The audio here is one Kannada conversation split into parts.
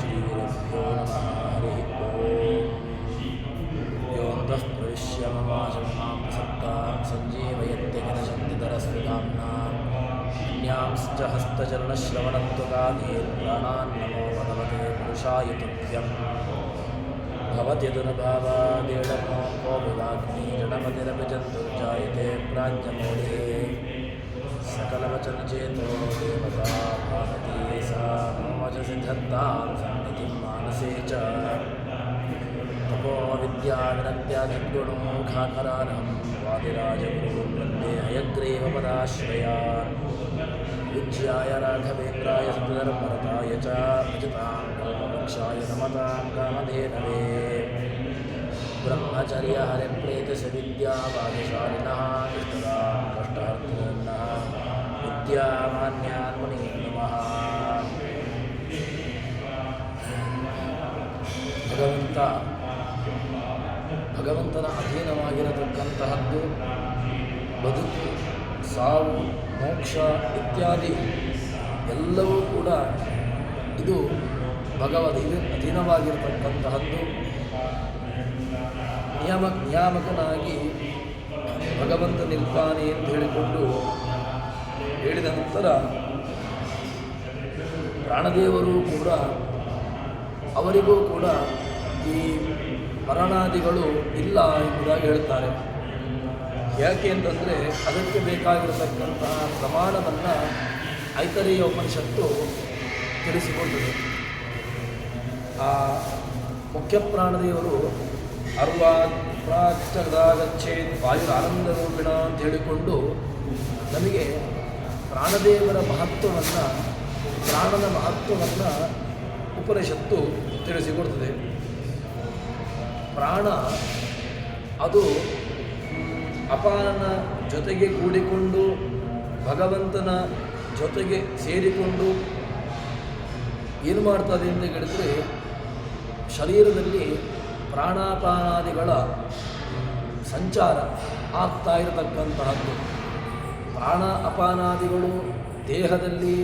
श्रीगुरुभ्यो नमः हरिः ओम् योऽन्तः प्रविश्य ममाशं मां प्रसक्तां सञ्जीवयत्यखिलशक्तिधरस्वधाम्नां अन्यांश्च हस्तचरणश्रवणत्वगादीन् प्राणान् नमो भगवते पुरुषाय तुभ्यम् भवत्यदुर्भावादेडमो को विवाग्नि जडमतिरपि जन्तुर्जायते प्राज्ञमूले सकलवचनचेतो देवता भावती सा मोमजसिद्धत्तां सन्निधिं मानसे च तपो विद्याविनत्यादिगुणोखाकरानं वादिराजगुरुं वन्दे हयग्रीवपदाश्रयान् पूज्याय राघवेन्द्राय सतधर्मरताय च भजतां कल्पवृक्षाय नमतां कामधेनवे ब्रह्मचर्य हरिप्रेतसविद्यावादिशालिनः इष्टदां कष्टहर्तॄन्नः विद्यामान्यान् मुनीन् नमः. ಭಗವಂತನ ಅಧೀನವಾಗಿರತಕ್ಕಂತಹದ್ದು ಬದುಕು, ಸಾವು, ಮೋಕ್ಷ ಇತ್ಯಾದಿ ಎಲ್ಲವೂ ಕೂಡ ಇದು ಅಧೀನವಾಗಿರತಕ್ಕಂತಹದ್ದು. ನಿಯಾಮಕನಾಗಿ ಭಗವಂತನಿರ್ತಾನೆ ಎಂದು ಹೇಳಿಕೊಂಡು ಹೇಳಿದ ನಂತರ ಪ್ರಾಣದೇವರು ಕೂಡ ಅವರಿಗೂ ಕೂಡ ಈ ಮರಣಾದಿಗಳು ಇಲ್ಲ ಎಂಬುದಾಗಿ ಹೇಳ್ತಾರೆ. ಯಾಕೆ ಅಂತಂದರೆ ಅದಕ್ಕೆ ಬೇಕಾಗಿರತಕ್ಕಂತಹ ಪ್ರಮಾಣವನ್ನು ಐತರೇಯ ಉಪನಿಷತ್ತು ತಿಳಿಸಿಕೊಟ್ಟಿದೆ. ಆ ಮುಖ್ಯ ಪ್ರಾಣದೇವರು ಅರ್ವಾಚ್ಛೇದ್ ವಾಯುರಾನಂದ ರೂಪಿಣ ಅಂತ ಹೇಳಿಕೊಂಡು ನಮಗೆ ಪ್ರಾಣದೇವರ ಮಹತ್ವವನ್ನು, ಪ್ರಾಣದ ಮಹತ್ವವನ್ನು ಉಪನಿಷತ್ತು ತಿಳಿಸಿಕೊಡ್ತದೆ. ಪ್ರಾಣ ಅದು ಅಪಾನನ ಜೊತೆಗೆ ಕೂಡಿಕೊಂಡು ಭಗವಂತನ ಜೊತೆಗೆ ಸೇರಿಕೊಂಡು ಏನು ಮಾಡ್ತದೆ ಅಂತ ಹೇಳಿದರೆ ಶರೀರದಲ್ಲಿ ಪ್ರಾಣಾಪಾನಾದಿಗಳ ಸಂಚಾರ ಆಗ್ತಾ ಇರತಕ್ಕಂತಹದ್ದು. ಪ್ರಾಣ ಅಪಾನಾದಿಗಳು ದೇಹದಲ್ಲಿ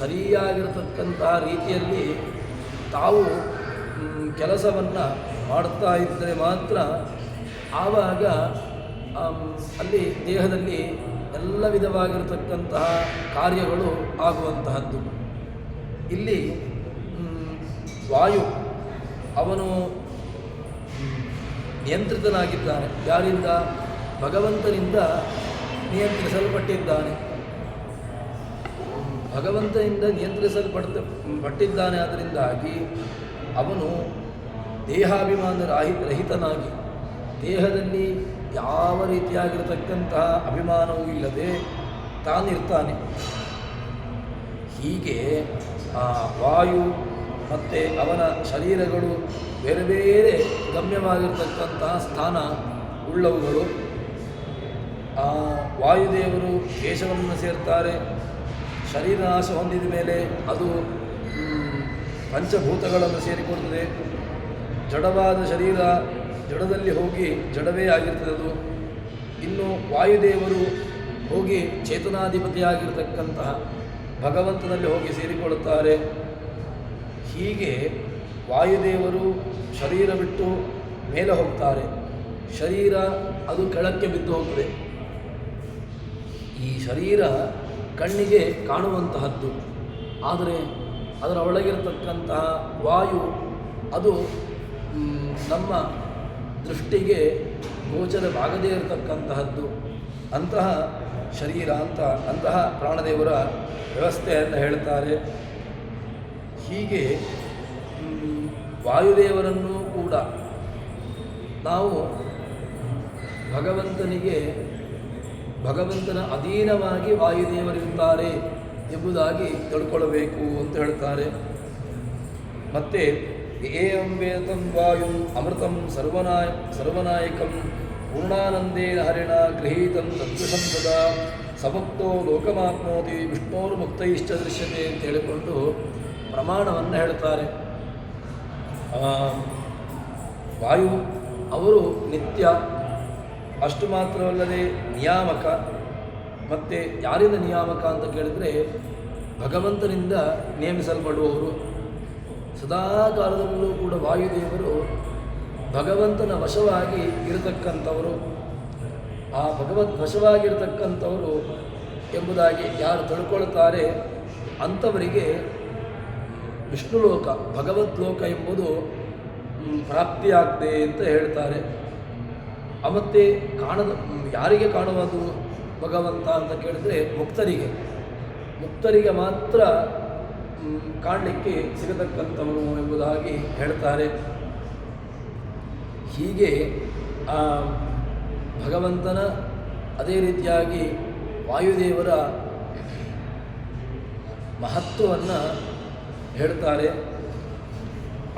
ಸರಿಯಾಗಿರತಕ್ಕಂತಹ ರೀತಿಯಲ್ಲಿ ತಾವು ಕೆಲಸವನ್ನು ಮಾಡುತ್ತಾ ಇದ್ದರೆ ಮಾತ್ರ ಆವಾಗ ಅಲ್ಲಿ ದೇಹದಲ್ಲಿ ಎಲ್ಲ ವಿಧವಾಗಿರತಕ್ಕಂತಹ ಕಾರ್ಯಗಳು ಆಗುವಂತಹದ್ದು. ಇಲ್ಲಿ ವಾಯು ಅವನು ನಿಯಂತ್ರಿತನಾಗಿದ್ದಾನೆ. ಯಾರಿಂದ? ಭಗವಂತನಿಂದ ನಿಯಂತ್ರಿಸಲ್ಪಟ್ಟಿದ್ದಾನೆ. ಭಗವಂತನಿಂದ ನಿಯಂತ್ರಿಸಲ್ಪಟ್ಟಿದ್ದಾನೆ. ಅದರಿಂದಾಗಿ ಅವನು ದೇಹಾಭಿಮಾನ ರಹಿತನಾಗಿ ದೇಹದಲ್ಲಿ ಯಾವ ರೀತಿಯಾಗಿರತಕ್ಕಂತಹ ಅಭಿಮಾನವೂ ಇಲ್ಲದೆ ತಾನಿರ್ತಾನೆ. ಹೀಗೆ ವಾಯು ಮತ್ತು ಅವನ ಶರೀರಗಳು ಬೇರೆ ಬೇರೆ ಗಮ್ಯವಾಗಿರತಕ್ಕಂತಹ ಸ್ಥಾನ ಉಳ್ಳವುಗಳು. ವಾಯುದೇವರು ಕೇಶವನ್ನು ಸೇರ್ತಾರೆ. ಶರೀರ ನಾಶ ಹೊಂದಿದ ಮೇಲೆ ಅದು ಪಂಚಭೂತಗಳನ್ನು ಸೇರಿಕೊಳ್ತದೆ. ಜಡವಾದ ಶರೀರ ಜಡದಲ್ಲಿ ಹೋಗಿ ಜಡವೇ ಆಗಿರ್ತದೆ ಅದು. ಇನ್ನು ವಾಯುದೇವರು ಹೋಗಿ ಚೇತನಾಧಿಪತಿಯಾಗಿರ್ತಕ್ಕಂತಹ ಭಗವಂತನಲ್ಲಿ ಹೋಗಿ ಸೇರಿಕೊಳ್ಳುತ್ತಾರೆ. ಹೀಗೆ ವಾಯುದೇವರು ಶರೀರ ಬಿಟ್ಟು ಮೇಲೆ ಹೋಗ್ತಾರೆ. ಶರೀರ ಅದು ಕೆಳಕ್ಕೆ ಬಿದ್ದು ಹೋಗ್ತದೆ. ಈ ಶರೀರ ಕಣ್ಣಿಗೆ ಕಾಣುವಂತಹದ್ದು, ಆದರೆ ಅದರ ಒಳಗಿರತಕ್ಕಂತಹ ವಾಯು ಅದು ನಮ್ಮ ದೃಷ್ಟಿಗೆ ಗೋಚರವಾಗದೇ ಇರತಕ್ಕಂತಹದ್ದು. ಅಂತಹ ಶರೀರ ಅಂತಹ ಪ್ರಾಣದೇವರ ವ್ಯವಸ್ಥೆಯನ್ನು ಹೇಳ್ತಾರೆ. ಹೀಗೆ ವಾಯುದೇವರನ್ನು ಕೂಡ ನಾವು ಭಗವಂತನ ಅಧೀನವಾಗಿ ವಾಯುದೇವರಿರುತ್ತಾರೆ ಎಂಬುದಾಗಿ ತಿಳ್ಕೊಳ್ಳಬೇಕು ಅಂತ ಹೇಳ್ತಾರೆ. ಮತ್ತು ಏವಂ ವೇದಂ ವಾಯುಂ ಅಮೃತಂ ಸರ್ವನಾಯಕಂ ಪೂರ್ಣಾನಂದೇನ ಹರಿಣ ಗೃಹೀತಂ ತದ್ವಿಷಂ ಸದಾ ಸಮುಕ್ತೋ ಲೋಕಮಾಪ್ನೋತಿ ವಿಷ್ಣೋರ್ಮುಕ್ತೈಶ್ಚ ದೃಶ್ಯತೆ ಅಂತ ಹೇಳಿಕೊಂಡು ಪ್ರಮಾಣವನ್ನು ಹೇಳ್ತಾರೆ. ವಾಯು ಅವರು ನಿತ್ಯ, ಅಷ್ಟು ಮಾತ್ರವಲ್ಲದೆ ನಿಯಾಮಕ. ಮತ್ತು ಯಾರಿಂದ ನಿಯಾಮಕ ಅಂತ ಕೇಳಿದರೆ ಭಗವಂತನಿಂದ ನೇಮಿಸಲ್ಪಡುವವರು. ಸದಾ ಕಾಲದಲ್ಲೂ ಕೂಡ ವಾಯುದೇವರು ಭಗವಂತನ ವಶವಾಗಿ ಇರತಕ್ಕಂಥವರು. ಆ ಭಗವದ್ ವಶವಾಗಿರತಕ್ಕಂಥವರು ಎಂಬುದಾಗಿ ಯಾರು ತಿಳ್ಕೊಳ್ತಾರೆ ಅಂಥವರಿಗೆ ವಿಷ್ಣುಲೋಕ ಭಗವದ್ ಲೋಕ ಎಂಬುದು ಪ್ರಾಪ್ತಿಯಾಗ್ತದೆ ಅಂತ ಹೇಳ್ತಾರೆ. ಮತ್ತು ಯಾರಿಗೆ ಕಾಣುವುದು ಭಗವಂತ ಅಂತ ಕೇಳಿದ್ರೆ ಮುಕ್ತರಿಗೆ ಮಾತ್ರ ಕಾಣಲಿಕ್ಕೆ ಸಿಗತಕ್ಕಂಥವನು ಎಂಬುದಾಗಿ ಹೇಳ್ತಾರೆ. ಹೀಗೆ ಆ ಭಗವಂತನ ಅದೇ ರೀತಿಯಾಗಿ ವಾಯುದೇವರ ಮಹತ್ವವನ್ನು ಹೇಳ್ತಾರೆ.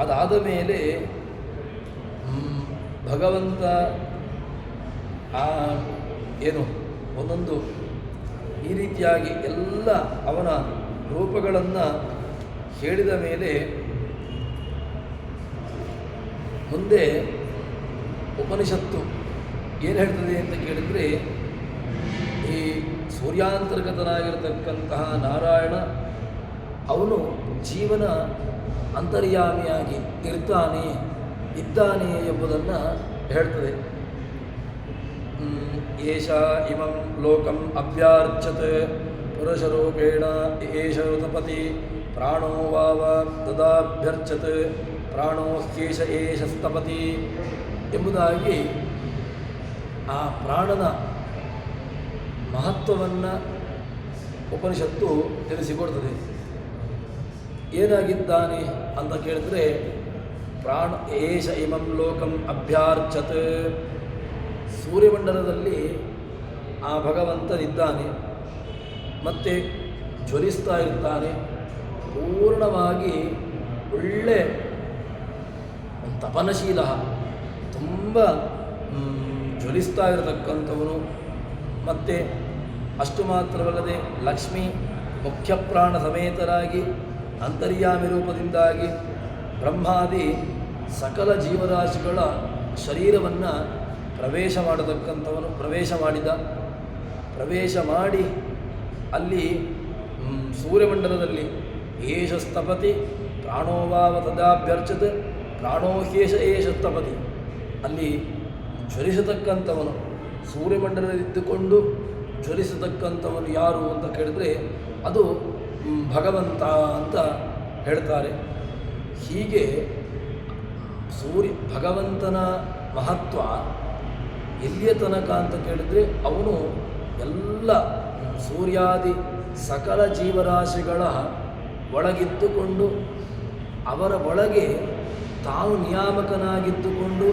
ಅದಾದ ಮೇಲೆ ಭಗವಂತ ಏನು ಒಂದೊಂದು ಈ ರೀತಿಯಾಗಿ ಎಲ್ಲ ಅವನ ರೂಪಗಳನ್ನು ಹೇಳಿದ ಮೇಲೆ ಮುಂದೆ ಉಪನಿಷತ್ತು ಏನು ಹೇಳ್ತದೆ ಅಂತ ಕೇಳಿದರೆ, ಈ ಸೂರ್ಯಾಂತರ್ಗತನಾಗಿರತಕ್ಕಂತಹ ನಾರಾಯಣ ಅವನು ಜೀವನ ಅಂತರ್ಯಾಮಿಯಾಗಿ ಇದ್ದಾನೆ ಎಂಬುದನ್ನು ಹೇಳ್ತದೆ. ಏಷ ಇಮಂ ಲೋಕಂ ಅಭ್ಯಾರ್ಚತ್ ಪುರುಷರೂಪೇಣ ಏಷ ಋತಪತಿ ಪ್ರಾಣೋ ವಾವ ತದಾಭ್ಯರ್ಚತ್ ಪ್ರಾಣೋ ಹ್ಯೇಷ ಏಷ ಸ್ತಪತಿ ಎಂಬುದಾಗಿ ಆ ಪ್ರಾಣನ ಮಹತ್ವವನ್ನು ಉಪನಿಷತ್ತು ತಿಳಿಸಿಕೊಡ್ತದೆ. ಏನಾಗಿದ್ದಾನೆ ಅಂತ ಕೇಳಿದ್ರೆ, ಪ್ರಾಣ ಏಷ ಇಮಂ ಲೋಕಂ ಅಭ್ಯಾರ್ಚತ್, ಸೂರ್ಯಮಂಡಲದಲ್ಲಿ ಆ ಭಗವಂತನಿದ್ದಾನೆ, ಮತ್ತು ಜ್ವಲಿಸ್ತಾ ಇರ್ತಾನೆ. ಪೂರ್ಣವಾಗಿ ಒಳ್ಳೆ ತಪನಶೀಲ, ತುಂಬ ಜ್ವಲಿಸ್ತಾ ಇರತಕ್ಕಂಥವನು. ಮತ್ತು ಅಷ್ಟು ಮಾತ್ರವಲ್ಲದೆ ಲಕ್ಷ್ಮೀ ಮುಖ್ಯ ಪ್ರಾಣ ಸಮೇತರಾಗಿ ಅಂತರ್ಯಾಮಿ ರೂಪದಿಂದಾಗಿ ಬ್ರಹ್ಮಾದಿ ಸಕಲ ಜೀವರಾಶಿಗಳ ಶರೀರವನ್ನು ಪ್ರವೇಶ ಮಾಡಿ ಅಲ್ಲಿ ಸೂರ್ಯಮಂಡಲದಲ್ಲಿ ಏಷ ಸ್ತಪತಿ ಪ್ರಾಣೋವಾವ ತದಾಭ್ಯರ್ಚತ್ ಪ್ರಾಣೋ ಹ್ಯೇಷ ಏಷ ಸ್ತಪತಿ, ಅಲ್ಲಿ ಜ್ವಲಿಸತಕ್ಕಂಥವನು, ಸೂರ್ಯಮಂಡಲದಲ್ಲಿದ್ದುಕೊಂಡು ಜ್ವಲಿಸತಕ್ಕಂಥವನು ಯಾರು ಅಂತ ಕೇಳಿದರೆ ಅದು ಭಗವಂತ ಅಂತ ಹೇಳ್ತಾರೆ. ಹೀಗೆ ಭಗವಂತನ ಮಹತ್ವ ಎಲ್ಲಿಯ ತನಕ ಅಂತ ಕೇಳಿದರೆ, ಅವನು ಎಲ್ಲ ಸೂರ್ಯಾದಿ ಸಕಲ ಜೀವರಾಶಿಗಳ ಒಳಗಿದ್ದುಕೊಂಡು ಅವರ ಒಳಗೆ ತಾನು ನಿಯಾಮಕನಾಗಿದ್ದುಕೊಂಡು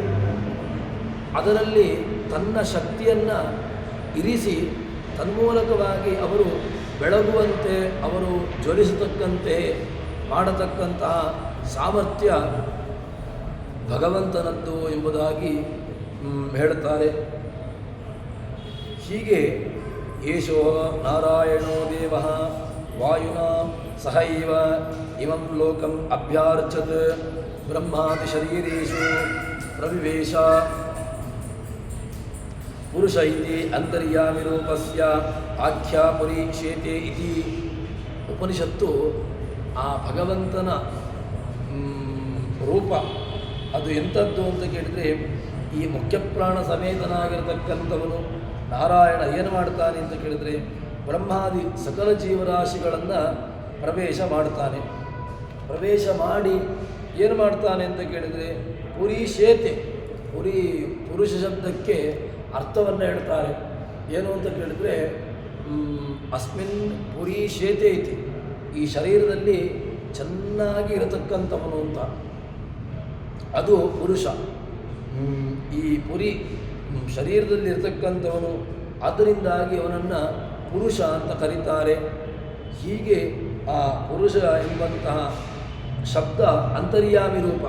ಅದರಲ್ಲಿ ತನ್ನ ಶಕ್ತಿಯನ್ನು ಇರಿಸಿ ತನ್ಮೂಲಕವಾಗಿ ಅವರು ಬೆಳಗುವಂತೆ, ಅವರು ಜ್ವಲಿಸತಕ್ಕಂತೆ ಮಾಡತಕ್ಕಂತಹ ಸಾಮರ್ಥ್ಯ ಭಗವಂತನದ್ದು ಎಂಬುದಾಗಿ ಹೇಳುತ್ತಾರೆ. ಹೀಗೆ ಏಷೋ ನಾರಾಯಣೋ ದೇವ ವಾಯುನಾ ಸಹೈವ ಇಮಂ ಲೋಕಂ ಅಭ್ಯಾರ್ಚತ್ ಬ್ರಹ್ಮಾದಿ ಶರೀರೇಷು ಪ್ರವಿವೇಶ ಪುರುಷ ಇತಿ ಅಂತರ್ಯಾಮಿ ರೂಪಸ್ಯ ಆಖ್ಯಾಪುರಿ ಕ್ಷೇತೆ ಇತಿ. ಉಪನಿಷತ್ತು ಆ ಭಗವಂತನ ರೂಪ ಅದು ಎಂಥದ್ದು ಅಂತ ಕೇಳಿದರೆ, ಈ ಮುಖ್ಯಪ್ರಾಣ ಸಮೇತನಾಗಿರತಕ್ಕಂಥವನು ನಾರಾಯಣ ಏನು ಮಾಡ್ತಾನೆ ಅಂತ ಕೇಳಿದರೆ, ಬ್ರಹ್ಮಾದಿ ಸಕಲ ಜೀವರಾಶಿಗಳನ್ನು ಪ್ರವೇಶ ಮಾಡಿ ಏನು ಮಾಡ್ತಾನೆ ಅಂತ ಕೇಳಿದರೆ, ಪುರೀಶೇತೆ, ಪುರುಷ ಶಬ್ದಕ್ಕೆ ಅರ್ಥವನ್ನು ಹೇಳ್ತಾರೆ. ಏನು ಅಂತ ಕೇಳಿದರೆ, ಅಸ್ಮಿನ್ ಪುರೀಶೇತೆ ಐತಿ, ಈ ಶರೀರದಲ್ಲಿ ಚೆನ್ನಾಗಿ ಇರತಕ್ಕಂಥವನು ಅಂತ, ಅದು ಪುರುಷ. ಈ ಶರೀರದಲ್ಲಿ ಇರತಕ್ಕಂಥವನು, ಆದ್ದರಿಂದಾಗಿ ಅವನನ್ನು ಪುರುಷ ಅಂತ ಕರೀತಾರೆ. ಹೀಗೆ ಆ ಪುರುಷ ಎಂಬಂತಹ ಶಬ್ದ ಅಂತರ್ಯಾಮಿ ರೂಪ,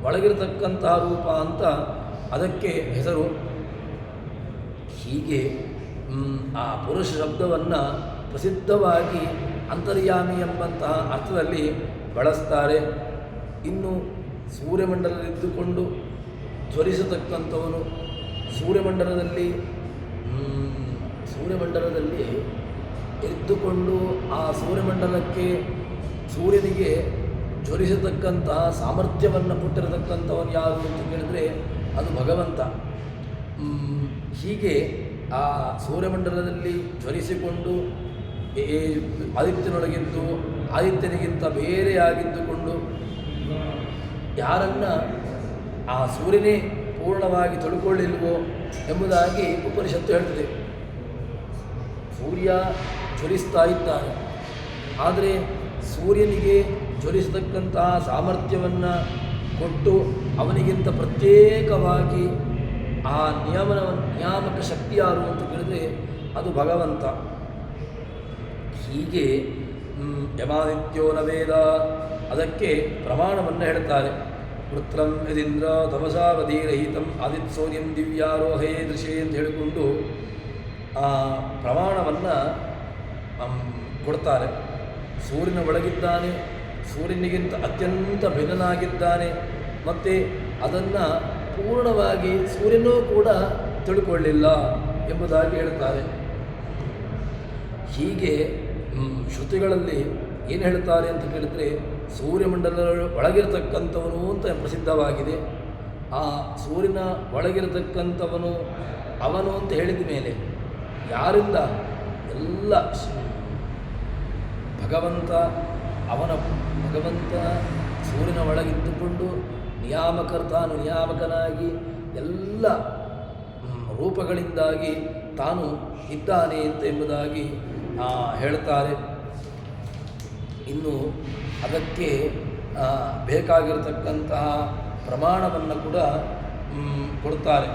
ಒಳಗಿರತಕ್ಕಂತಹ ರೂಪ ಅಂತ ಅದಕ್ಕೆ ಹೆಸರು. ಹೀಗೆ ಆ ಪುರುಷ ಶಬ್ದವನ್ನು ಪ್ರಸಿದ್ಧವಾಗಿ ಅಂತರ್ಯಾಮಿ ಎಂಬಂತಹ ಅರ್ಥದಲ್ಲಿ ಬಳಸ್ತಾರೆ. ಇನ್ನು ಸೂರ್ಯಮಂಡಲದಲ್ಲಿದ್ದುಕೊಂಡು ಜ್ವಲಿಸತಕ್ಕಂಥವನು, ಸೂರ್ಯಮಂಡಲದಲ್ಲಿ ಇದ್ದುಕೊಂಡು ಆ ಸೂರ್ಯನಿಗೆ ಜ್ವಲಿಸತಕ್ಕಂತಹ ಸಾಮರ್ಥ್ಯವನ್ನು ಕೊಟ್ಟಿರತಕ್ಕಂಥವನು ಯಾರು ಅಂತ ಕೇಳಿದರೆ ಅದು ಭಗವಂತ. ಹೀಗೆ ಆ ಸೂರ್ಯಮಂಡಲದಲ್ಲಿ ಜ್ವಲಿಸಿಕೊಂಡು ಆದಿತ್ಯನೊಳಗಿದ್ದು ಆದಿತ್ಯನಿಗಿಂತ ಬೇರೆಯಾಗಿದ್ದುಕೊಂಡು ಯಾರನ್ನು ಆ ಸೂರ್ಯನೇ ಪೂರ್ಣವಾಗಿ ತೊಳ್ಕೊಳ್ಳಿಲ್ವೋ ಎಂಬುದಾಗಿ ಉಪನಿಷತ್ತು ಹೇಳ್ತದೆ. ಸೂರ್ಯ ಜ್ವಲಿಸ್ತಾ ಇದ್ದಾನೆ, ಆದರೆ ಸೂರ್ಯನಿಗೆ ಜ್ವಲಿಸತಕ್ಕಂತಹ ಸಾಮರ್ಥ್ಯವನ್ನು ಕೊಟ್ಟು ಅವನಿಗಿಂತ ಪ್ರತ್ಯೇಕವಾಗಿ ಆ ನಿಯಾಮಕ ಶಕ್ತಿ ಯಾರು ಅಂತ ಕೇಳಿದರೆ ಅದು ಭಗವಂತ. ಹೀಗೆ ಯಮಾದಿತ್ಯೋ ನ ವೇದ, ಅದಕ್ಕೆ ಪ್ರಮಾಣವನ್ನು ಹೇಳ್ತಾರೆ. ವೃತ್ರಂ ಯದಿಂದ್ರ ತಮಸಾ ವಧೀರಹಿತಂ ಆದಿತ್ಸೂರ್ಯಂ ದಿವ್ಯಾರೋಹೇ ದೃಶೇ ಅಂತ ಹೇಳಿಕೊಂಡು ಆ ಪ್ರಮಾಣವನ್ನು ಕೊಡ್ತಾರೆ. ಸೂರ್ಯನ ಒಳಗಿದ್ದಾನೆ, ಸೂರ್ಯನಿಗಿಂತ ಅತ್ಯಂತ ಭಿನ್ನನಾಗಿದ್ದಾನೆ, ಮತ್ತು ಅದನ್ನು ಪೂರ್ಣವಾಗಿ ಸೂರ್ಯನೂ ಕೂಡ ತಿಳ್ಕೊಳ್ಳಿಲ್ಲ ಎಂಬುದಾಗಿ ಹೇಳ್ತಾರೆ. ಹೀಗೆ ಶ್ರುತಿಗಳಲ್ಲಿ ಏನು ಹೇಳ್ತಾರೆ ಅಂತ ಕೇಳಿದರೆ ಸೂರ್ಯಮಂಡಲದ ಒಳಗಿರತಕ್ಕಂಥವನು ಅಂತ ಪ್ರಸಿದ್ಧವಾಗಿದೆ. ಆ ಸೂರ್ಯನ ಒಳಗಿರತಕ್ಕಂಥವನು ಅವನು ಅಂತ ಹೇಳಿದ ಮೇಲೆ ಯಾರಿಂದ ಎಲ್ಲ ಭಗವಂತ ಸೂರ್ಯನ ಒಳಗಿದ್ದುಕೊಂಡು ತಾನು ನಿಯಾಮಕನಾಗಿ ಎಲ್ಲ ರೂಪಗಳಿಂದಾಗಿ ತಾನು ಇದ್ದಾನೆ ಅಂತ ಎಂಬುದಾಗಿ ಹೇಳ್ತಾರೆ. ಇನ್ನು ಅದಕ್ಕೆ ಬೇಕಾಗಿರತಕ್ಕಂತಹ ಪ್ರಮಾಣವನ್ನು ಕೂಡ ಕೊಡ್ತಾರೆ.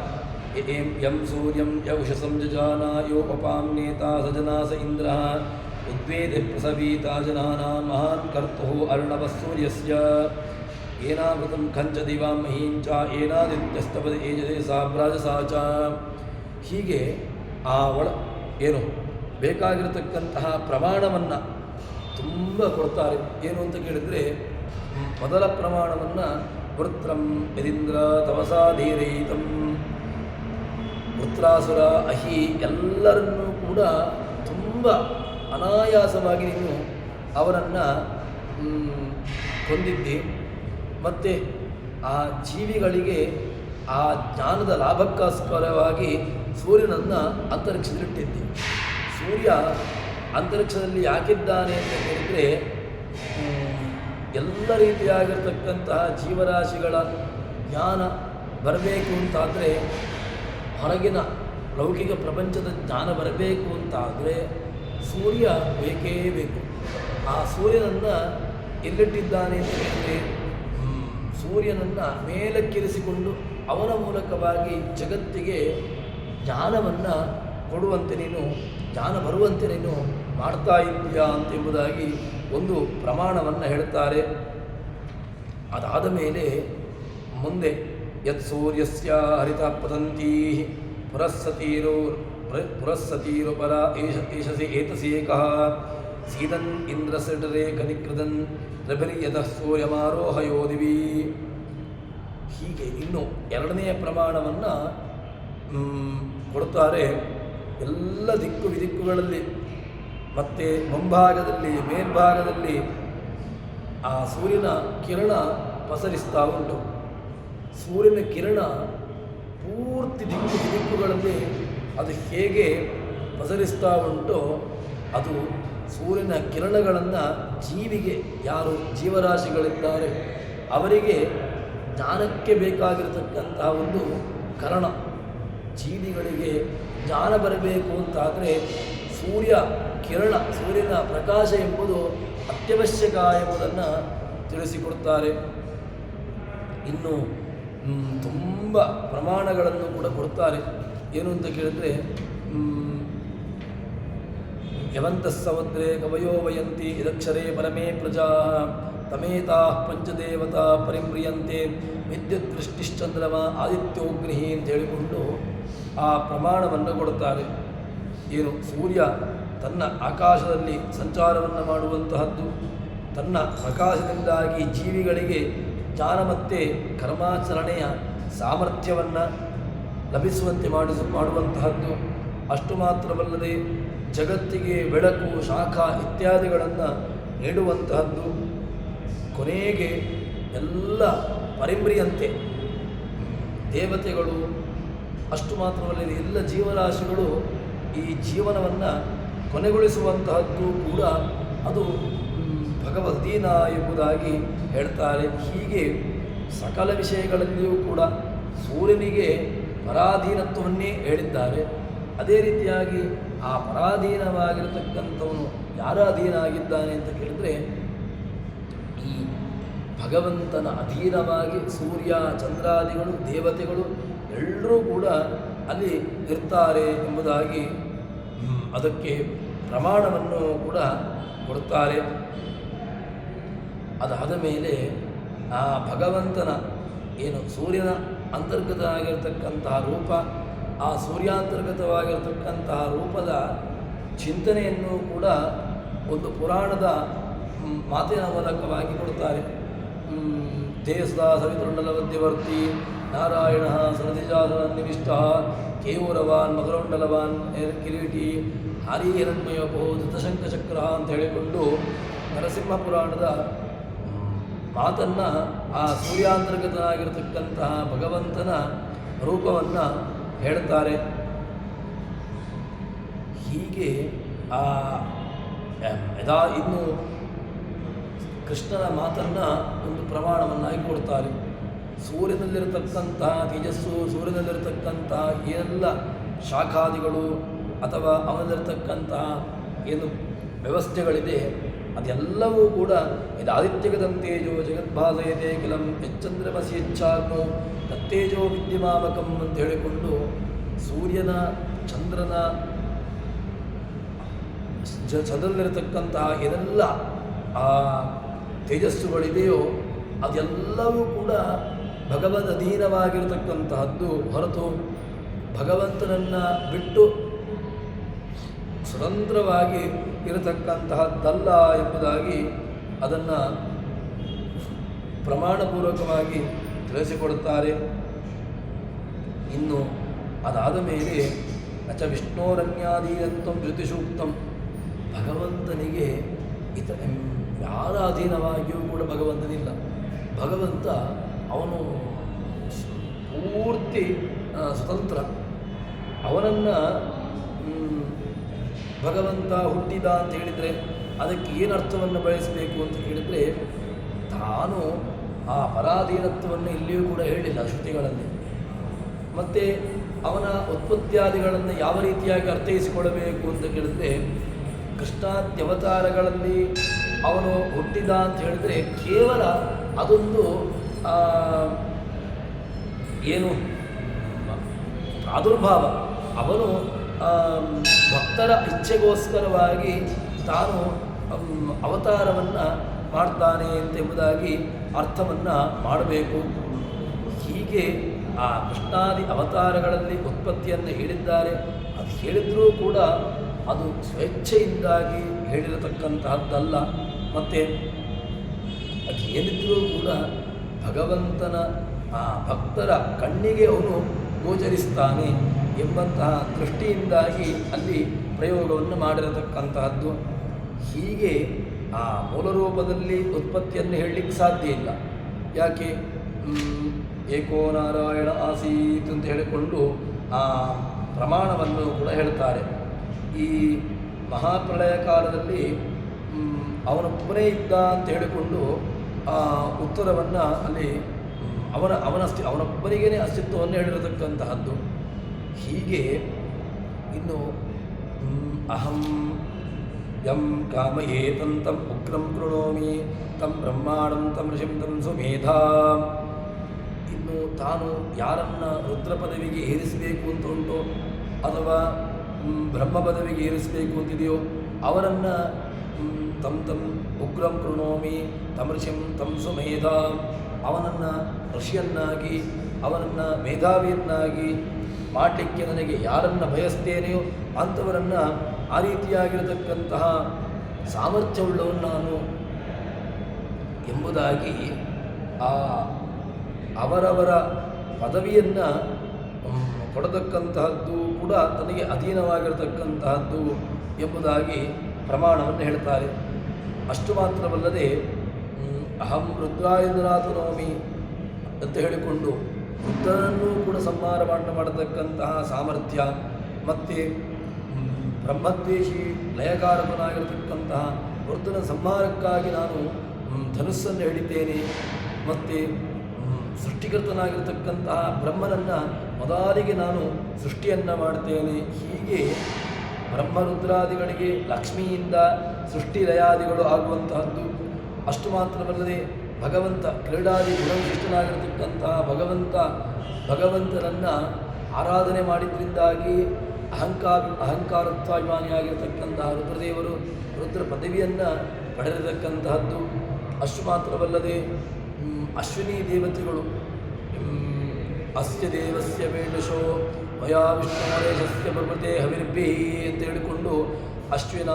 ಯಂ ಸೂರ್ಯಂ ಯೌಷಸಂ ಜಜಾನ ಯೋಪಪಾಮ್ನೇತಾ ಸಜನಾಸ ಇಂದ್ರ ಉದ್ವೇದೆ ಪ್ರಸವೀತಾ ಜನಾನಾಂ ಮಹಾನ್ ಕರ್ತೋ ಅರ್ಣವ ಸೂರ್ಯಸ್ಯ ಏನಾಮೃತಂ ಖಂಚ ದಿವಾಂ ಮಹೀಂಚ ಏನಾದಿತ್ಯಸ್ತಪದ ಏಜದೆ ಸಾಬ್ರಾಜಸಾ ಚ. ಹೀಗೆ ಏನು ಬೇಕಾಗಿರತಕ್ಕಂತಹ ಪ್ರಮಾಣವನ್ನು ತುಂಬ ಕೊಡ್ತಾರೆ. ಏನು ಅಂತ ಕೇಳಿದರೆ ಮೊದಲ ಪ್ರಮಾಣವನ್ನು ವೃತ್ರಂ ಯದಿಂದ್ರ ತಮಸಾ ಧೀರಯಿತಂ, ವೃತ್ರಾಸುರ ಅಹಿ ಎಲ್ಲರನ್ನೂ ಕೂಡ ತುಂಬ ಅನಾಯಾಸವಾಗಿ ನೀನು ಅವರನ್ನು ಕೊಂದಿದ್ದಿ. ಮತ್ತು ಆ ಜೀವಿಗಳಿಗೆ ಆ ಜ್ಞಾನದ ಲಾಭಕ್ಕೋಸ್ಕರವಾಗಿ ಸೂರ್ಯನನ್ನು ಅಂತರಿಕ್ಷದಲ್ಲಿಟ್ಟಿದ್ದಿ. ಸೂರ್ಯ ಅಂತರಿಕ್ಷದಲ್ಲಿ ಯಾಕಿದ್ದಾನೆ ಅಂತ ಹೇಳಿದರೆ ಎಲ್ಲ ರೀತಿಯಾಗಿರ್ತಕ್ಕಂತಹ ಜೀವರಾಶಿಗಳ ಜ್ಞಾನ ಬರಬೇಕು ಅಂತಾದರೆ, ಹೊರಗಿನ ಲೌಕಿಕ ಪ್ರಪಂಚದ ಜ್ಞಾನ ಬರಬೇಕು ಅಂತಾದರೆ ಸೂರ್ಯ ಬೇಕೇ ಬೇಕು. ಆ ಸೂರ್ಯನನ್ನು ಎಲ್ಲಿಟ್ಟಿದ್ದಾನೆ ಅಂತ ಹೇಳಿದರೆ ಸೂರ್ಯನನ್ನು ಮೇಲಕ್ಕಿರಿಸಿಕೊಂಡು ಅವನ ಮೂಲಕವಾಗಿ ಜಗತ್ತಿಗೆ ಜ್ಞಾನವನ್ನು ಕೊಡುವಂತೆ ನೀನು, ಜ್ಞಾನ ಬರುವಂತೆ ನೀನು ಮಾಡ್ತಾ ಇದ್ದೀಯಾ ಅಂತೆಂಬುದಾಗಿ ಒಂದು ಪ್ರಮಾಣವನ್ನು ಹೇಳ್ತಾರೆ. ಅದಾದ ಮೇಲೆ ಮುಂದೆ ಯತ್ ಸೂರ್ಯಸ್ಯ ಹರಿತ ಪತಂತೀ ಪುರಸ್ಸತೀರು ಪರ ಏಷಸಿ ಏತಸೇಕಃ ಸೀದನ್ ಇಂದ್ರಸಟರೆ ಕನಿಕೃದನ್ ರಭಿರ್ಯತಃ ಸೂರ್ಯಮಾರೋಹಯೋ ದಿವಿ. ಹೀಗೆ ಇನ್ನು ಎರಡನೆಯ ಪ್ರಮಾಣವನ್ನು ಕೊಡ್ತಾರೆ. ಎಲ್ಲ ದಿಕ್ಕು ವಿದಿಕ್ಕುಗಳಲ್ಲಿ ಮತ್ತು ಮುಂಭಾಗದಲ್ಲಿ ಮೇಲ್ಭಾಗದಲ್ಲಿ ಆ ಸೂರ್ಯನ ಕಿರಣ ಪಸರಿಸ್ತಾ ಉಂಟು. ಸೂರ್ಯನ ಕಿರಣ ಪೂರ್ತಿ ದಿಕ್ಕುಗಳಲ್ಲಿ ಅದು ಹೇಗೆ ಪಸರಿಸ್ತಾ ಉಂಟೋ ಅದು ಸೂರ್ಯನ ಕಿರಣಗಳನ್ನು ಜೀವಿಗೆ, ಯಾರು ಜೀವರಾಶಿಗಳಿದ್ದಾರೆ ಅವರಿಗೆ ಜ್ಞಾನಕ್ಕೆ ಬೇಕಾಗಿರತಕ್ಕಂತಹ ಒಂದು ಕಾರಣ. ಜೀವಿಗಳಿಗೆ ಜ್ಞಾನ ಬರಬೇಕು ಅಂತಾದರೆ ಸೂರ್ಯನ ಪ್ರಕಾಶ ಎಂಬುದು ಅತ್ಯವಶ್ಯಕ ಎಂಬುದನ್ನು ತಿಳಿಸಿಕೊಡ್ತಾರೆ. ಇನ್ನು ತುಂಬ ಪ್ರಮಾಣಗಳನ್ನು ಕೂಡ ಕೊಡ್ತಾರೆ. ಏನು ಅಂತ ಕೇಳಿದರೆ ಯವಂತಃ ಸಮುದ್ರೇ ಕವಯೋ ವಯಂತಿ ಇದಕ್ಷರೇ ಪರಮೇ ಪ್ರಜಾ ತಮೇತಾ ಪಂಚದೇವತಾ ಪರಿಮ್ರಿಯಂತೆ ವಿದ್ಯುತ್ ದೃಷ್ಟಿಶ್ಚಂದ್ರಮ ಆದಿತ್ಯೋಗ್ನಿ ಅಂತ ಹೇಳಿಕೊಂಡು ಆ ಪ್ರಮಾಣವನ್ನು ಕೊಡುತ್ತಾರೆ. ಏನು ಸೂರ್ಯ ತನ್ನ ಆಕಾಶದಲ್ಲಿ ಸಂಚಾರವನ್ನು ಮಾಡುವಂತಹದ್ದು, ತನ್ನ ಪ್ರಕಾಶದಿಂದಾಗಿ ಜೀವಿಗಳಿಗೆ ಜ್ಞಾನ ಮತ್ತು ಕರ್ಮಾಚರಣೆಯ ಸಾಮರ್ಥ್ಯವನ್ನು ಲಭಿಸುವಂತೆ ಮಾಡುವಂತಹದ್ದು. ಅಷ್ಟು ಮಾತ್ರವಲ್ಲದೆ ಜಗತ್ತಿಗೆ ಬೆಳಕು, ಶಾಖ ಇತ್ಯಾದಿಗಳನ್ನು ನೀಡುವಂತಹದ್ದು. ಕೊನೆಗೆ ಎಲ್ಲ ಪರಿಮ್ರಿಯಂತೆ ದೇವತೆಗಳು ಅಷ್ಟು ಮಾತ್ರವಲ್ಲದೆ ಎಲ್ಲ ಜೀವರಾಶಿಗಳು ಈ ಜೀವನವನ್ನು ಕೊನೆಗೊಳಿಸುವಂತಹದ್ದು ಕೂಡ ಅದು ಭಗವದ್ಗೀನ ಎಂಬುದಾಗಿ ಹೇಳ್ತಾರೆ. ಹೀಗೆ ಸಕಲ ವಿಷಯಗಳಲ್ಲಿಯೂ ಕೂಡ ಸೂರ್ಯನಿಗೆ ಪರಾಧೀನತ್ವವನ್ನೇ ಹೇಳಿದ್ದಾರೆ. ಅದೇ ರೀತಿಯಾಗಿ ಆ ಪರಾಧೀನವಾಗಿರತಕ್ಕಂಥವನು ಯಾರ ಅಧೀನ ಆಗಿದ್ದಾನೆ ಅಂತ ಕೇಳಿದರೆ ಈ ಭಗವಂತನ ಅಧೀನವಾಗಿ ಸೂರ್ಯ ಚಂದ್ರಾದಿಗಳು ದೇವತೆಗಳು ಎಲ್ಲರೂ ಕೂಡ ಅಲ್ಲಿ ಇರ್ತಾರೆ ಎಂಬುದಾಗಿ ಅದಕ್ಕೆ ಪ್ರಮಾಣವನ್ನು ಕೂಡ ಕೊಡುತ್ತಾರೆ. ಅದಾದ ಮೇಲೆ ಆ ಭಗವಂತನ ಏನು ಸೂರ್ಯನ ಅಂತರ್ಗತವಾಗಿರತಕ್ಕಂತಹ ರೂಪ, ಆ ಸೂರ್ಯಾಂತರ್ಗತವಾಗಿರತಕ್ಕಂತಹ ರೂಪದ ಚಿಂತನೆಯನ್ನು ಕೂಡ ಒಂದು ಪುರಾಣದ ಮಾತಿನ ಮೂಲಕವಾಗಿ ಕೊಡುತ್ತಾರೆ. ತೇಸ್ದಾ ಸವಿತೃಂಡಲವದ್ಯವರ್ತಿ ನಾರಾಯಣ ಸರದಿಜಾನಿವಿಷ್ಟ ಕೇಯೂರವಾನ್ ಮಕರಂಡಲವಾನ್ ಕಿರೀಟಿ ಹರಿಹಿರಣ್ಮಯೋಪೋ ಧೃತಶಂಖಚಕ್ರ ಅಂತ ಹೇಳಿಕೊಂಡು ನರಸಿಂಹ ಪುರಾಣದ ಮಾತನ್ನು ಆ ಸೂರ್ಯಾಂತರ್ಗತನಾಗಿರತಕ್ಕಂತಹ ಭಗವಂತನ ರೂಪವನ್ನು ಹೇಳ್ತಾರೆ. ಹೀಗೆ ಇನ್ನು ಕೃಷ್ಣನ ಮಾತನ್ನು ಒಂದು ಪ್ರಮಾಣವನ್ನಾಗಿ ಕೊಡ್ತಾರೆ. ಸೂರ್ಯನಲ್ಲಿರತಕ್ಕಂತಹ ತೇಜಸ್ಸು, ಸೂರ್ಯನಲ್ಲಿರತಕ್ಕಂತಹ ಏನೆಲ್ಲ ಶಾಖಾದಿಗಳು ಅಥವಾ ಅವನಲ್ಲಿರತಕ್ಕಂತಹ ಏನು ವ್ಯವಸ್ಥೆಗಳಿದೆ ಅದೆಲ್ಲವೂ ಕೂಡ ಇದು ಆದಿತ್ಯಗತಂ ತೇಜೋ ಜಗದ್ಭಾಸಯತೆ ಕಿಲಂ ಯಚ್ಚಂದ್ರಮಸಿ ಹೆಚ್ಚಾಗ್ನೋ ತತ್ತೇಜೋ ವಿದ್ಯಮಾಮಕಂ ಅಂತ ಹೇಳಿಕೊಂಡು ಸೂರ್ಯನ ಚಂದ್ರನ ಚಂದ್ರನಲ್ಲಿರತಕ್ಕಂತಹ ಏನೆಲ್ಲ ಆ ತೇಜಸ್ಸುಗಳಿದೆಯೋ ಅದೆಲ್ಲವೂ ಕೂಡ ಭಗವದ್ ಅಧೀನವಾಗಿರತಕ್ಕಂತಹದ್ದು ಹೊರತು ಭಗವಂತನನ್ನು ಬಿಟ್ಟು ಸ್ವತಂತ್ರವಾಗಿ ಇರತಕ್ಕಂತಹದ್ದಲ್ಲ ಎಂಬುದಾಗಿ ಅದನ್ನು ಪ್ರಮಾಣಪೂರ್ವಕವಾಗಿ ತಿಳಿಸಿಕೊಡುತ್ತಾರೆ. ಇನ್ನು ಅದಾದ ಮೇಲೆ ನಚ ವಿಷ್ಣೋರನ್ಯಾಧೀನತ್ವಂ ಶ್ರುತಿಸೂಕ್ತಂ, ಭಗವಂತನಿಗೆ ಯಾರ ಅಧೀನವಾಗಿಯೂ ಕೂಡ ಭಗವಂತನಿಲ್ಲ. ಭಗವಂತ ಅವನು ಪೂರ್ತಿ ಸ್ವತಂತ್ರ. ಅವನನ್ನು ಭಗವಂತ ಹುಟ್ಟಿದ ಅಂತ ಹೇಳಿದರೆ ಅದಕ್ಕೆ ಏನು ಅರ್ಥವನ್ನು ಬಳಸಬೇಕು ಅಂತ ಹೇಳಿದರೆ ತಾನು ಆ ಪರಾಧೀನತ್ವವನ್ನು ಇಲ್ಲಿಯೂ ಕೂಡ ಹೇಳಿಲ್ಲ ಶ್ರುತಿಗಳಲ್ಲಿ. ಮತ್ತು ಅವನ ಉತ್ಪತ್ತಿಯಾದಿಗಳನ್ನು ಯಾವ ರೀತಿಯಾಗಿ ಅರ್ಥೈಸಿಕೊಳ್ಳಬೇಕು ಅಂತ ಕೇಳಿದ್ರೆ ಕೃಷ್ಣಾದ್ಯವತಾರಗಳಲ್ಲಿ ಅವನು ಹುಟ್ಟಿದ ಅಂತ ಹೇಳಿದರೆ ಕೇವಲ ಅದೊಂದು ಏನು ಪ್ರಾದುರ್ಭಾವ. ಅವನು ಭಕ್ತರ ಇಚ್ಛೆಗೋಸ್ಕರವಾಗಿ ತಾನು ಅವತಾರವನ್ನು ಮಾಡ್ತಾನೆ ಎಂಬುದಾಗಿ ಅರ್ಥವನ್ನು ಮಾಡಬೇಕು. ಹೀಗೆ ಆ ಕೃಷ್ಣಾದಿ ಅವತಾರಗಳಲ್ಲಿ ಉತ್ಪತ್ತಿಯನ್ನು ಹೇಳಿದ್ದಾರೆ. ಅದು ಹೇಳಿದರೂ ಕೂಡ ಅದು ಸ್ವೇಚ್ಛೆಯಿಂದಾಗಿ ಹೇಳಿರತಕ್ಕಂತಹದ್ದಲ್ಲ. ಮತ್ತು ಅದು ಏನಿದ್ರೂ ಕೂಡ ಭಗವಂತನ ಆ ಭಕ್ತರ ಕಣ್ಣಿಗೆ ಅವನು ಗೋಚರಿಸ್ತಾನೆ ಎಂಬಂತಹ ದೃಷ್ಟಿಯಿಂದಾಗಿ ಅಲ್ಲಿ ಪ್ರಯೋಗವನ್ನು ಮಾಡಿರತಕ್ಕಂತಹದ್ದು. ಹೀಗೆ ಆ ಮೂಲ ರೂಪದಲ್ಲಿ ಉತ್ಪತ್ತಿಯನ್ನು ಹೇಳಲಿಕ್ಕೆ ಸಾಧ್ಯ ಇಲ್ಲ. ಯಾಕೆ ಏಕೋ ನಾರಾಯಣ ಆಸೀತ್ ಅಂತ ಹೇಳಿಕೊಂಡು ಆ ಪ್ರಮಾಣವನ್ನು ಕೂಡ ಹೇಳ್ತಾರೆ. ಈ ಮಹಾಪ್ರಳಯ ಕಾಲದಲ್ಲಿ ಅವನೊಬ್ಬನೇ ಇದ್ದ ಅಂತ ಹೇಳಿಕೊಂಡು ಆ ಉತ್ತರವನ್ನು ಅಲ್ಲಿ ಅವನೊಬ್ಬನಿಗೇ ಅಸ್ತಿತ್ವವನ್ನು ಹೇಳಿರತಕ್ಕಂತಹದ್ದು. ಹೀಗೆ ಇನ್ನು ಅಹಂ ಯಂ ಕಾಮಯೇತಂತಂ ಉಗ್ರಂ ಕೃಣೋಮಿ ತಂ ಬ್ರಹ್ಮಾಣಂ ತಂ ಋಷಿಂ ತಂ ಸುಮೇಧಾ. ಇನ್ನು ತಾನು ಯಾರನ್ನು ರುದ್ರ ಪದವಿಗೆ ಏರಿಸಬೇಕು ಅಂತ ಉಂಟೋ ಅಥವಾ ಬ್ರಹ್ಮ ಪದವಿಗೆ ಏರಿಸಬೇಕು ಅಂತಿದೆಯೋ ಅವರನ್ನು ತಂ ಉಗ್ರಂ ಕೃಣೋಮಿ ತಂ ಋಷಿಂ ತಂ ಸುಮೇಧಾ, ಅವನನ್ನು ಋಷಿಯನ್ನಾಗಿ ಅವನನ್ನು ಮೇಧಾವಿಯನ್ನಾಗಿ ಮಾಡಲಿಕ್ಕೆ ನನಗೆ ಯಾರನ್ನು ಬಯಸ್ತೇನೆಯೋ ಅಂಥವರನ್ನು ಆ ರೀತಿಯಾಗಿರತಕ್ಕಂತಹ ಸಾಮರ್ಥ್ಯವುಳ್ಳವನು ನಾನು ಎಂಬುದಾಗಿ ಆ ಅವರವರ ಪದವಿಯನ್ನು ಕೊಡತಕ್ಕಂತಹದ್ದು ಕೂಡ ತನಗೆ ಅಧೀನವಾಗಿರತಕ್ಕಂತಹದ್ದು ಎಂಬುದಾಗಿ ಪ್ರಮಾಣವನ್ನು ಹೇಳ್ತಾರೆ. ಅಷ್ಟು ಮಾತ್ರವಲ್ಲದೆ ಅಹಂ ರುದ್ರಾಯಂದ್ರಾತನೋಮಿ ಅಂತ ಹೇಳಿಕೊಂಡು ರುದ್ರನನ್ನೂ ಕೂಡ ಸಂಹಾರ ಮಾಡತಕ್ಕಂತಹ ಸಾಮರ್ಥ್ಯ ಮತ್ತು ಬ್ರಹ್ಮದ್ವೇಷಿ ಲಯಕಾರಕನಾಗಿರತಕ್ಕಂತಹ ರುದ್ರನ ಸಂಹಾರಕ್ಕಾಗಿ ನಾನು ಧನುಸ್ಸನ್ನು ಹಿಡಿತೇನೆ ಮತ್ತು ಸೃಷ್ಟಿಕರ್ತನಾಗಿರ್ತಕ್ಕಂತಹ ಬ್ರಹ್ಮನನ್ನು ಮೊದಲಿಗೆ ನಾನು ಸೃಷ್ಟಿಯನ್ನು ಮಾಡ್ತೇನೆ. ಹೀಗೆ ಬ್ರಹ್ಮರುದ್ರಾದಿಗಳಿಗೆ ಲಕ್ಷ್ಮಿಯಿಂದ ಸೃಷ್ಟಿ ಲಯಾದಿಗಳು ಆಗುವಂತಹದ್ದು. ಅಷ್ಟು ಮಾತ್ರವಲ್ಲದೆ ಭಗವಂತ ಕ್ರೀಡಾದಿ ಗುಣವಿಶಿಷ್ಟನಾಗಿರತಕ್ಕಂತಹ ಭಗವಂತನನ್ನು ಆರಾಧನೆ ಮಾಡಿದ್ರಿಂದಾಗಿ ಅಹಂಕಾರತ್ವಾಭಿಮಾನಿಯಾಗಿರ್ತಕ್ಕಂತಹ ರುದ್ರದೇವರು ರುದ್ರ ಪದವಿಯನ್ನು ಪಡೆದಿರತಕ್ಕಂತಹದ್ದು. ಅಷ್ಟು ಮಾತ್ರವಲ್ಲದೆ ಅಶ್ವಿನಿ ದೇವತೆಗಳು ಅಸ್ಯ ದೇವಸ್ಯ ಮೇಷೋ ಮಯಾ ವಿಷ್ಣುರೇಶಸ್ಯ ಪ್ರಭೃತೆ ಹವಿರ್ಭಿ ಅಂತ ಹೇಳಿಕೊಂಡು ಅಶ್ವಿನ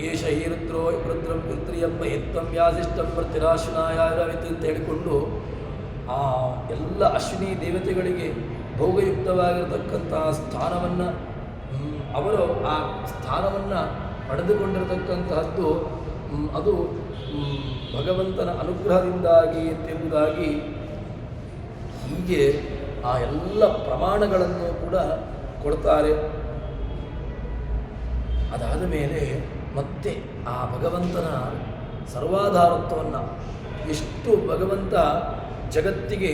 ಏಷ ಹಿ ರುದ್ರೋ ರುದ್ರಂ ರುದ್ರಿಯಂ ಯತ್ವಂ ಯಾಸಿಷ್ಟಂ ಪ್ರತಿರಾಶ್ವಿನಾಯಾರವಿತ್ ಅಂತ ಹೇಳಿಕೊಂಡು ಆ ಎಲ್ಲ ಅಶ್ವಿನಿ ದೇವತೆಗಳಿಗೆ ಭೋಗಯುಕ್ತವಾಗಿರತಕ್ಕಂತಹ ಸ್ಥಾನವನ್ನು ಅವರು ಆ ಸ್ಥಾನವನ್ನು ಪಡೆದುಕೊಂಡಿರತಕ್ಕಂತಹದ್ದು ಅದು ಭಗವಂತನ ಅನುಗ್ರಹದಿಂದಾಗಿ ಎಂಬುದಾಗಿ ಹೀಗೆ ಆ ಎಲ್ಲ ಪ್ರಮಾಣಗಳನ್ನು ಕೂಡ ಕೊಡ್ತಾರೆ. ಅದಾದ ಮೇಲೆ ಮತ್ತೆ ಆ ಭಗವಂತನ ಸರ್ವಾಧಾರತ್ವವನ್ನು ಎಷ್ಟು ಭಗವಂತ ಜಗತ್ತಿಗೆ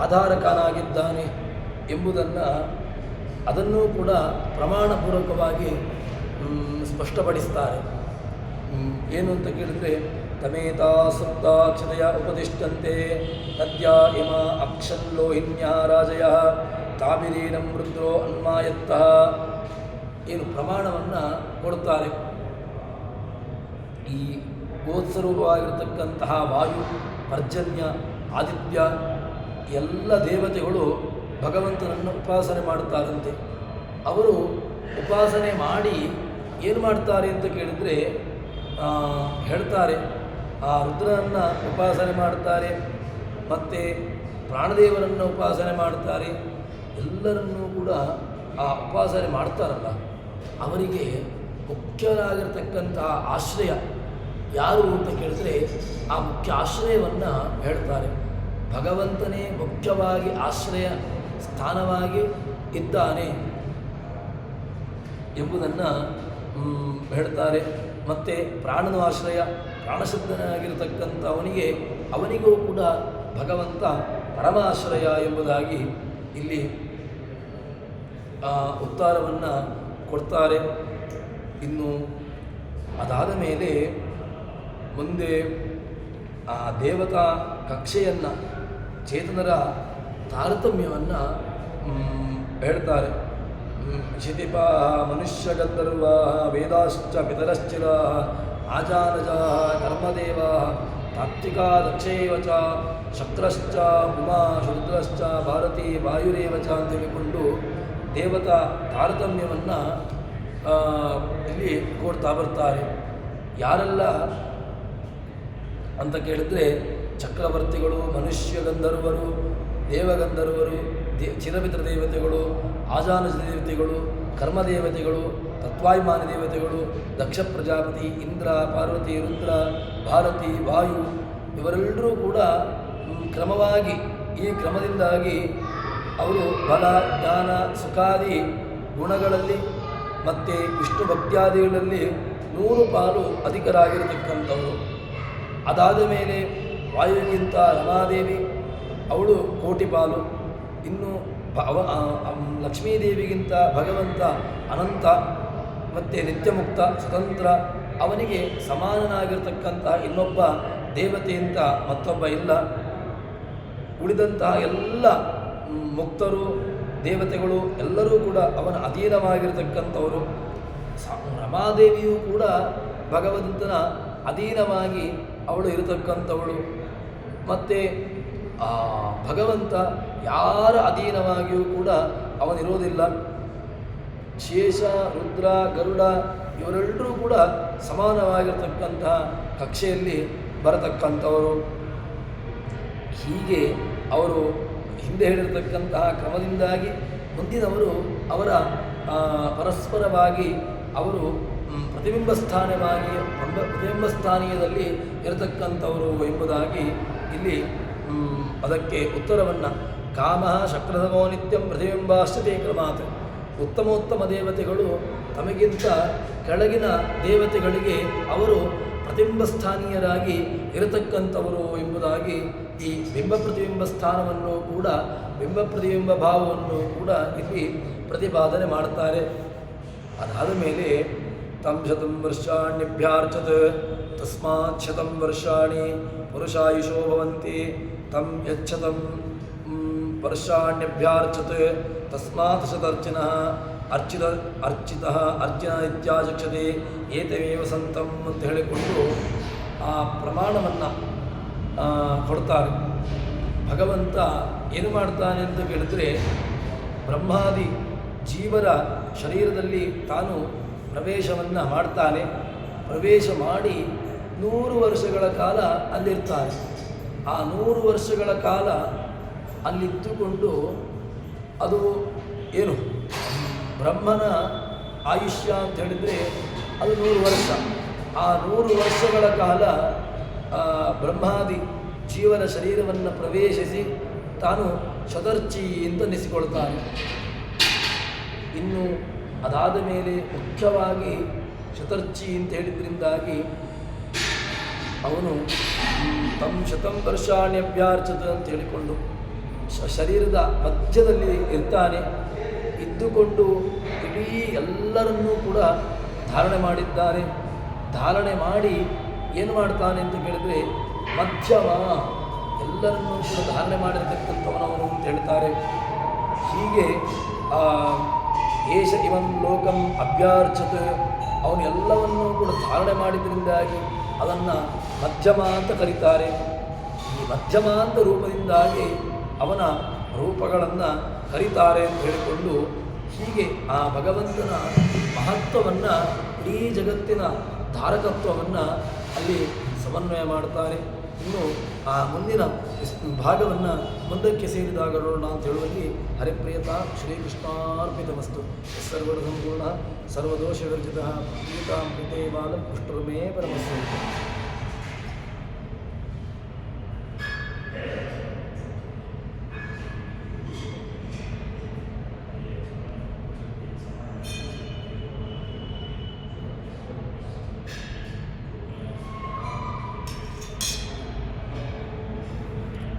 ಆಧಾರಕನಾಗಿದ್ದಾನೆ ಎಂಬುದನ್ನು ಅದನ್ನು ಕೂಡ ಪ್ರಮಾಣಪೂರ್ವಕವಾಗಿ ಸ್ಪಷ್ಟಪಡಿಸ್ತಾರೆ. ಏನು ಅಂತ ಕೇಳಿದರೆ ತಮೇತಾ ಸಪ್ತಾಕ್ಷತೆಯ ಉಪದಿಷ್ಟಂತೆ ನದ್ಯಾ ಇಮ ಅಕ್ಷಲ್ಲೋಹಿನ್ಯ ರಾಜಯ ತಾಬಿರೀನಂ ರುದ್ರೋ ಅನ್ಮಾಯತ್ತಃ ಏನು ಪ್ರಮಾಣವನ್ನು ಕೊಡುತ್ತಾರೆ. ಈ ಗೋತ್ಸ್ವರೂಪವಾಗಿರತಕ್ಕಂತಹ ವಾಯು, ಪರ್ಜನ್ಯ, ಆದಿತ್ಯ ಎಲ್ಲ ದೇವತೆಗಳು ಭಗವಂತನನ್ನು ಉಪಾಸನೆ ಮಾಡುತ್ತಾರಂತೆ. ಅವರು ಉಪಾಸನೆ ಮಾಡಿ ಏನು ಮಾಡ್ತಾರೆ ಅಂತ ಕೇಳಿದರೆ ಹೇಳ್ತಾರೆ, ಆ ರುದ್ರನನ್ನು ಉಪಾಸನೆ ಮಾಡ್ತಾರೆ, ಮತ್ತು ಪ್ರಾಣದೇವರನ್ನು ಉಪಾಸನೆ ಮಾಡ್ತಾರೆ. ಎಲ್ಲರನ್ನೂ ಕೂಡ ಆ ಉಪಾಸನೆ ಮಾಡ್ತಾರಲ್ಲ ಅವರಿಗೆ ಮುಖ್ಯರಾಗಿರ್ತಕ್ಕಂತಹ ಆಶ್ರಯ ಯಾರು ಅಂತ ಕೇಳಿದ್ರೆ ಆ ಮುಖ್ಯ ಆಶ್ರಯವನ್ನು ಹೇಳ್ತಾರೆ. ಭಗವಂತನೇ ಮುಖ್ಯವಾಗಿ ಆಶ್ರಯ ಸ್ಥಾನವಾಗಿ ಇದ್ದಾನೆ ಎಂಬುದನ್ನು ಹೇಳ್ತಾರೆ. ಮತ್ತು ಪ್ರಾಣನ ಆಶ್ರಯ, ಪ್ರಾಣಶಬ್ದನಾಗಿರತಕ್ಕಂಥ ಅವನಿಗೂ ಕೂಡ ಭಗವಂತ ಪರಮಾಶ್ರಯ ಎಂಬುದಾಗಿ ಇಲ್ಲಿ ಉತ್ತರವನ್ನು ಕೊಡ್ತಾರೆ. ಇನ್ನು ಅದಾದ ಮೇಲೆ ಮುಂದೆ ಆ ದೇವತಾ ಕಕ್ಷೆಯನ್ನು, ಚೇತನರ ತಾರತಮ್ಯವನ್ನು ಹೇಳ್ತಾರೆ. ಕ್ಷಿತಿಪ ಮನುಷ್ಯ ಗಂಧರ್ವ ವೇದಾಶ್ಚ ಪಿತರಶ್ಚಿರ ಆಜಾನಜ ಕರ್ಮದೇವ ತಾತ್ವಿಕಾ ದಕ್ಷೇವ ಚ ಶಕ್ರಶ್ಚ ಉಮಾ ಶುದ್ರಶ್ಚ ಭಾರತಿ ವಾಯುರೇವ ಚ ಅಂತ ಹೇಳಿಕೊಂಡು ದೇವತಾ ತಾರತಮ್ಯವನ್ನು ಇಲ್ಲಿ ಕೊಡ್ತಾ ಬರ್ತಾರೆ. ಯಾರೆಲ್ಲ ಅಂತ ಕೇಳಿದ್ರೆ ಚಕ್ರವರ್ತಿಗಳು, ಮನುಷ್ಯ ಗಂಧರ್ವರು, ದೇವಗಂಧರ್ವರು, ಚಿರಪಿತೃ ದೇವತೆಗಳು, ಆಜಾನಜ ದೇವತೆಗಳು, ಕರ್ಮದೇವತೆಗಳು, ತತ್ವಾಭಿಮಾನಿ ದೇವತೆಗಳು, ದಕ್ಷ ಪ್ರಜಾಪತಿ, ಇಂದ್ರ, ಪಾರ್ವತಿ, ರುದ್ರ, ಭಾರತಿ, ವಾಯು ಇವರೆಲ್ಲರೂ ಕೂಡ ಕ್ರಮವಾಗಿ ಈ ಕ್ರಮದಿಂದಾಗಿ ಅವರು ಬಲ, ಜ್ಞಾನ, ಸುಖಾದಿ ಗುಣಗಳಲ್ಲಿ ಮತ್ತು ವಿಷ್ಣು ಭಕ್ತ್ಯಾದಿಗಳಲ್ಲಿ 100 ಪಾಲು ಅಧಿಕರಾಗಿರತಕ್ಕಂಥವರು. ಅದಾದ ಮೇಲೆ ವಾಯುವಿಗಿಂತ ರಮಾದೇವಿ ಅವಳು 1 ಕೋಟಿ ಪಾಲು, ಇನ್ನು ಲಕ್ಷ್ಮೀದೇವಿಗಿಂತ ಭಗವಂತ ಅನಂತ ಮತ್ತು ನಿತ್ಯಮುಕ್ತ ಸ್ವತಂತ್ರ, ಅವನಿಗೆ ಸಮಾನನಾಗಿರ್ತಕ್ಕಂತಹ ಇನ್ನೊಬ್ಬ ದೇವತೆಯಿಂದ ಮತ್ತೊಬ್ಬ ಇಲ್ಲ. ಉಳಿದಂತಹ ಎಲ್ಲ ಮುಕ್ತರು ದೇವತೆಗಳು ಎಲ್ಲರೂ ಕೂಡ ಅವನ ಅಧೀನವಾಗಿರ್ತಕ್ಕಂಥವರು. ರಮಾದೇವಿಯೂ ಕೂಡ ಭಗವಂತನ ಅಧೀನವಾಗಿ ಅವಳು ಇರತಕ್ಕಂಥವಳು. ಮತ್ತು ಭಗವಂತ ಯಾರ ಅಧೀನವಾಗಿಯೂ ಕೂಡ ಅವನಿರೋದಿಲ್ಲ. ಶೇಷ, ರುದ್ರ, ಗರುಡ ಇವರೆಲ್ಲರೂ ಕೂಡ ಸಮಾನವಾಗಿರ್ತಕ್ಕಂತಹ ಕಕ್ಷೆಯಲ್ಲಿ ಬರತಕ್ಕಂಥವರು. ಹೀಗೆ ಅವರು ಹಿಂದೆ ಹೇಳಿರ್ತಕ್ಕಂತಹ ಕ್ರಮದಿಂದಾಗಿ ಮುಂದಿನವರು ಅವರ ಪರಸ್ಪರವಾಗಿ ಅವರು ಪ್ರತಿಬಿಂಬ ಸ್ಥಾನವಾಗಿ ಪ್ರತಿಬಿಂಬ ಸ್ಥಾನೀಯದಲ್ಲಿ ಇರತಕ್ಕಂಥವರು ಎಂಬುದಾಗಿ ಇಲ್ಲಿ ಅದಕ್ಕೆ ಉತ್ತರವನ್ನು ಕಾಮ ಶಕ್ರಧಮೋ ನಿತ್ಯಂ ಪ್ರತಿಬಿಂಬಾಶ್ಚತೆ ಕ್ರಮಾತ್. ಉತ್ತಮೋತ್ತಮ ದೇವತೆಗಳು ತಮಗಿಂತ ಕೆಳಗಿನ ದೇವತೆಗಳಿಗೆ ಅವರು ಪ್ರತಿಬಿಂಬ ಸ್ಥಾನೀಯರಾಗಿ ಇರತಕ್ಕಂಥವರು ಎಂಬುದಾಗಿ ಈ ಬಿಂಬ ಪ್ರತಿಬಿಂಬ ಸ್ಥಾನವನ್ನು ಕೂಡ ಬಿಂಬ ಪ್ರತಿಬಿಂಬ ಭಾವವನ್ನು ಕೂಡ ಇಲ್ಲಿ ಪ್ರತಿಪಾದನೆ ಮಾಡುತ್ತಾರೆ. ಅದಾದ ಮೇಲೆ ತಂ ಶತಂ ವರ್ಷಾಣ್ಯಭ್ಯಾರ್ಚತ್ ತಸ್ಮಾತ್ ಶತಂ ವರ್ಷಾಣಿ ಪುರುಷಾಯುಷೋ ಭವಂತಿ ತಂ ಯಚ್ಛತಂ ವರ್ಷಾಣ್ಯಭ್ಯಾರ್ಚತ್ ತಸ್ಮಾತ್ ಶತರ್ಚಿನಃ ಅರ್ಚಿತಃ ಅರ್ಚಿನ ಇತ್ಯಾಚಕ್ಷತೆ ಏತಮೇವ ಸಂತಂ ಅಂತ ಹೇಳಿಕೊಂಡು ಆ ಪ್ರಮಾಣವನ್ನು ಕೊಡ್ತಾರೆ. ಭಗವಂತ ಏನು ಮಾಡ್ತಾನೆ ಅಂತ ಕೇಳಿದ್ರೆ, ಬ್ರಹ್ಮಾದಿ ಜೀವರ ಶರೀರದಲ್ಲಿ ತಾನು ಪ್ರವೇಶವನ್ನು ಮಾಡ್ತಾನೆ. ಪ್ರವೇಶ ಮಾಡಿ 100 ವರ್ಷಗಳ ಕಾಲ ಅಲ್ಲಿರ್ತಾನೆ. ಆ 100 ವರ್ಷಗಳ ಕಾಲ ಅಲ್ಲಿದ್ದುಕೊಂಡು ಅದು ಏನು ಬ್ರಹ್ಮನ ಆಯುಷ್ಯ ಅಂತ ಹೇಳಿದರೆ ಅದು 100 ವರ್ಷ. ಆ 100 ವರ್ಷಗಳ ಕಾಲ ಬ್ರಹ್ಮಾದಿ ಜೀವನ ಶರೀರವನ್ನು ಪ್ರವೇಶಿಸಿ ತಾನು ಶತರ್ಚಿ ಅಂತ ನೆನೆಸಿಕೊಳ್ತಾನೆ. ಇನ್ನು ಅದಾದ ಮೇಲೆ ಮುಖ್ಯವಾಗಿ ಶತರ್ಚಿ ಅಂತ ಹೇಳಿದ್ರಿಂದಾಗಿ ಅವನು ತಂ ಶತಂ ವರ್ಷಾಣ್ಯಭ್ಯಾರ್ಚತ ಅಂತ ಹೇಳಿಕೊಂಡು ಶರೀರದ ಮಧ್ಯದಲ್ಲಿ ಇರ್ತಾನೆ. ಇದ್ದುಕೊಂಡು ಇಡೀ ಎಲ್ಲರನ್ನೂ ಕೂಡ ಧಾರಣೆ ಮಾಡಿದ್ದಾನೆ. ಧಾರಣೆ ಮಾಡಿ ಏನು ಮಾಡ್ತಾನೆ ಅಂತ ಕೇಳಿದರೆ ಮಧ್ಯಮ ಎಲ್ಲರನ್ನೂ ಕೂಡ ಧಾರಣೆ ಮಾಡಿರತಕ್ಕಂಥವನವನು ಅಂತ ಹೇಳ್ತಾರೆ. ಹೀಗೆ ಏಷ ಇವನ್ ಲೋಕಂ ಅಭ್ಯಾರ್ಚತ್, ಅವನು ಎಲ್ಲವನ್ನೂ ಕೂಡ ಧಾರಣೆ ಮಾಡಿದ್ರಿಂದಾಗಿ ಅದನ್ನು ಮಧ್ಯಮ ಅಂತ ಕರೀತಾರೆ. ಈ ಮಧ್ಯಮ ಅಂತ ರೂಪದಿಂದಾಗಿ ಅವನ ರೂಪಗಳನ್ನು ಕರೀತಾರೆ ಅಂತ ಹೇಳಿಕೊಂಡು ಹೀಗೆ ಆ ಭಗವಂತನ ಮಹತ್ವವನ್ನು ಇಡೀ ಜಗತ್ತಿನ ಧಾರಕತ್ವವನ್ನು ಅಲ್ಲಿ ಸಮನ್ವಯ ಮಾಡ್ತಾರೆ. ಇನ್ನು ಆ ಮುಂದಿನ ಭಾಗವನ್ನು ಮುಂದಕ್ಕೆ ಸೇರಿದಾಗ ನೋಡೋಣ ಅಂತ ಹೇಳುವಲ್ಲಿ ಹರಿಪ್ರಿಯತಾ ಶ್ರೀಕೃಷ್ಣಾರ್ಪಿತಮಸ್ತು. ಸರ್ವದ ಸಂಪೂರ್ಣ ಸರ್ವದೋಷ ವಿರ್ಜಿತ ಗೀತಾಮೃತೆ ಬಾಲ ಪುಷ್ಟರಮೇ ಪರಮಸ್ತು.